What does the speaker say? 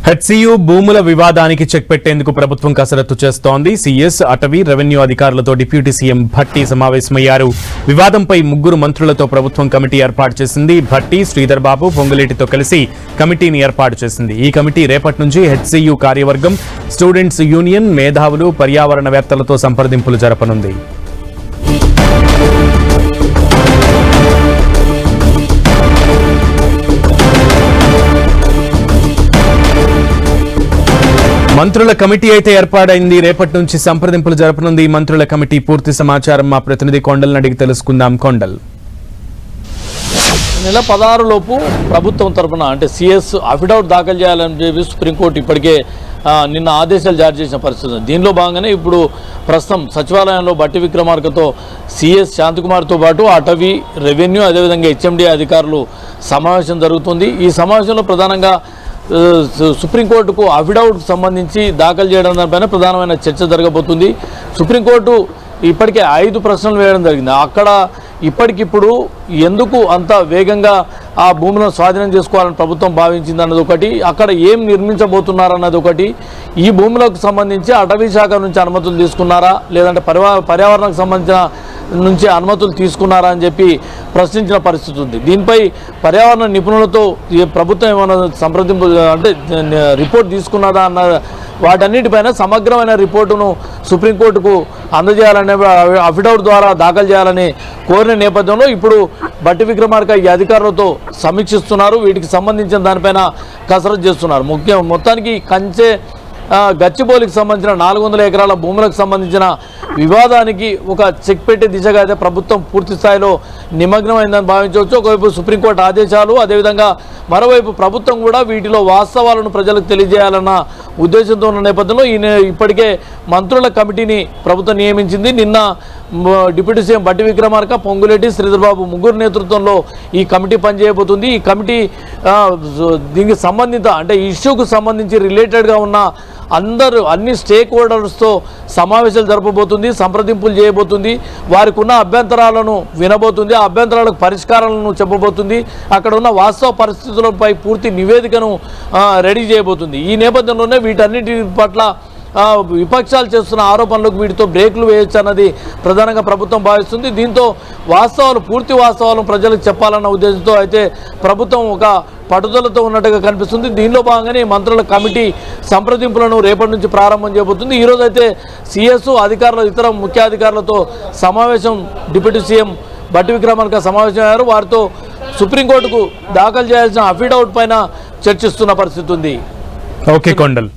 HCU భూముల వివాదానికి check పెట్టేందుకు ప్రభుత్వం కసరత్తు చేస్తోంది. సీఎస్, అటవీ, రెవెన్యూ అధికారులతో డిప్యూటీ సీఎం భట్టి సమావేశమయ్యారు. వివాదంపై 3 మంత్రులతో ప్రభుత్వం కమిటీ ఏర్పాటు చేసింది. భట్టి, శ్రీధర్ బాబు, పొంగులేటితో కలిసి కమిటీని ఏర్పాటు చేసింది. ఈ కమిటీ రేపటి నుంచి హెచ్సియు కార్యవర్గం, స్టూడెంట్స్ యూనియన్, మేధావులు, పర్యావరణవేత్తలతో సంప్రదింపులు జరపనుంది. మంత్రుల కమిటీ అయితే ఏర్పాడైంది. రేపటి నుంచి సంప్రదింపులు జరపనుంది. మంత్రుల కమిటీ పూర్తి సమాచారం మా ప్రతినిధి కొండల్ని అడిగి తెలుసుకుందాం. కొండల్, నెల 16 లోపు ప్రభుత్వం తరఫున అంటే సిఎస్ అఫిడవిట్ దాఖలు చేయాలని చెప్పి సుప్రీంకోర్టు ఇప్పటికే నిన్న ఆదేశాలు జారీ చేసిన పరిస్థితి. దీనిలో భాగంగానే ఇప్పుడు ప్రస్తుతం సచివాలయంలో బట్టి విక్రమార్కతో సిఎస్ శాంతికుమార్తో పాటు అటవీ, రెవెన్యూ, అదేవిధంగా హెచ్ఎండి అధికారులు సమావేశం జరుగుతుంది. ఈ సమావేశంలో ప్రధానంగా సుప్రీంకోర్టుకు అఫిడవిట్ సంబంధించి దాఖలు చేయడం దానిపైన ప్రధానమైన చర్చ జరగబోతుంది. సుప్రీంకోర్టు ఇప్పటికే 5 ప్రశ్నలు వేయడం జరిగింది. అక్కడ ఇప్పటికిప్పుడు ఎందుకు అంత వేగంగా ఆ భూములను స్వాధీనం చేసుకోవాలని ప్రభుత్వం భావించింది అన్నది ఒకటి, అక్కడ ఏం నిర్మించబోతున్నారన్నది ఒకటి, ఈ భూములకు సంబంధించి అటవీ శాఖ నుంచి అనుమతులు తీసుకున్నారా లేదంటే పర్యావరణకు సంబంధించిన నుంచి అనుమతులు తీసుకున్నారా అని చెప్పి ప్రశ్నించిన పరిస్థితి ఉంది. దీనిపై పర్యావరణ నిపుణులతో ప్రభుత్వం ఏమైనా సంప్రదింపు అంటే రిపోర్ట్ తీసుకున్నదా అన్న వాటన్నిటిపైన సమగ్రమైన రిపోర్టును సుప్రీంకోర్టుకు అందజేయాలనే అఫిడవిట్ ద్వారా దాఖలు చేయాలని కోరిన నేపథ్యంలో ఇప్పుడు బట్టి విక్రమార్క ఈ అధికారులతో సమీక్షిస్తున్నారు. వీటికి సంబంధించిన దానిపైన కసరత్తు చేస్తున్నారు. మొత్తానికి కంచె గచ్చిబౌలికి సంబంధించిన 400 ఎకరాల భూములకు సంబంధించిన వివాదానికి ఒక చెక్ పెట్టే దిశగా అయితే ప్రభుత్వం పూర్తి స్థాయిలో నిమగ్నమైందని భావించవచ్చు. ఒకవైపు సుప్రీంకోర్టు ఆదేశాలు, అదేవిధంగా మరోవైపు ప్రభుత్వం కూడా వీటిలో వాస్తవాలను ప్రజలకు తెలియజేయాలన్న ఉద్దేశంతో ఉన్న నేపథ్యంలో ఇప్పటికే మంత్రుల కమిటీని ప్రభుత్వం నియమించింది. నిన్న డిప్యూటీ సీఎం బట్టి విక్రమార్క, పొంగులేటి, శ్రీధర్ బాబు 3 నేతృత్వంలో ఈ కమిటీ పనిచేయబోతుంది. ఈ కమిటీ దీనికి సంబంధిత అంటే ఇష్యూకు సంబంధించి రిలేటెడ్గా ఉన్న అన్ని స్టేక్ హోల్డర్స్తో సమావేశాలు జరపబోతుంది, సంప్రదింపులు చేయబోతుంది, వారికి ఉన్న అభ్యంతరాలను వినబోతుంది, ఆ అభ్యంతరాలకు పరిష్కారాలను చెప్పబోతుంది, అక్కడ ఉన్న వాస్తవ పరిస్థితులపై పూర్తి నివేదికను రెడీ చేయబోతుంది. ఈ నేపథ్యంలోనే వీటన్నిటి పట్ల విపక్షాలు చేస్తున్న ఆరోపణలకు వీటితో బ్రేకులు వేయొచ్చు అన్నది ప్రధానంగా ప్రభుత్వం భావిస్తుంది. దీంతో పూర్తి వాస్తవాలను ప్రజలకు చెప్పాలన్న ఉద్దేశంతో అయితే ప్రభుత్వం ఒక పట్టుదలతో ఉన్నట్టుగా కనిపిస్తుంది. దీనిలో భాగంగానే మంత్రుల కమిటీ సంప్రదింపులను రేపటి నుంచి ప్రారంభం చేయబోతుంది. ఈరోజు అయితే సిఎస్ అధికారులు, ఇతర ముఖ్య అధికారులతో సమావేశం డిప్యూటీ సీఎం బట్టి విక్రమార్క సమావేశమయ్యారు. వారితో సుప్రీంకోర్టుకు దాఖలు చేయాల్సిన అఫిడవిట్ పైన చర్చిస్తున్న పరిస్థితి ఉంది. ఓకే కొండల్.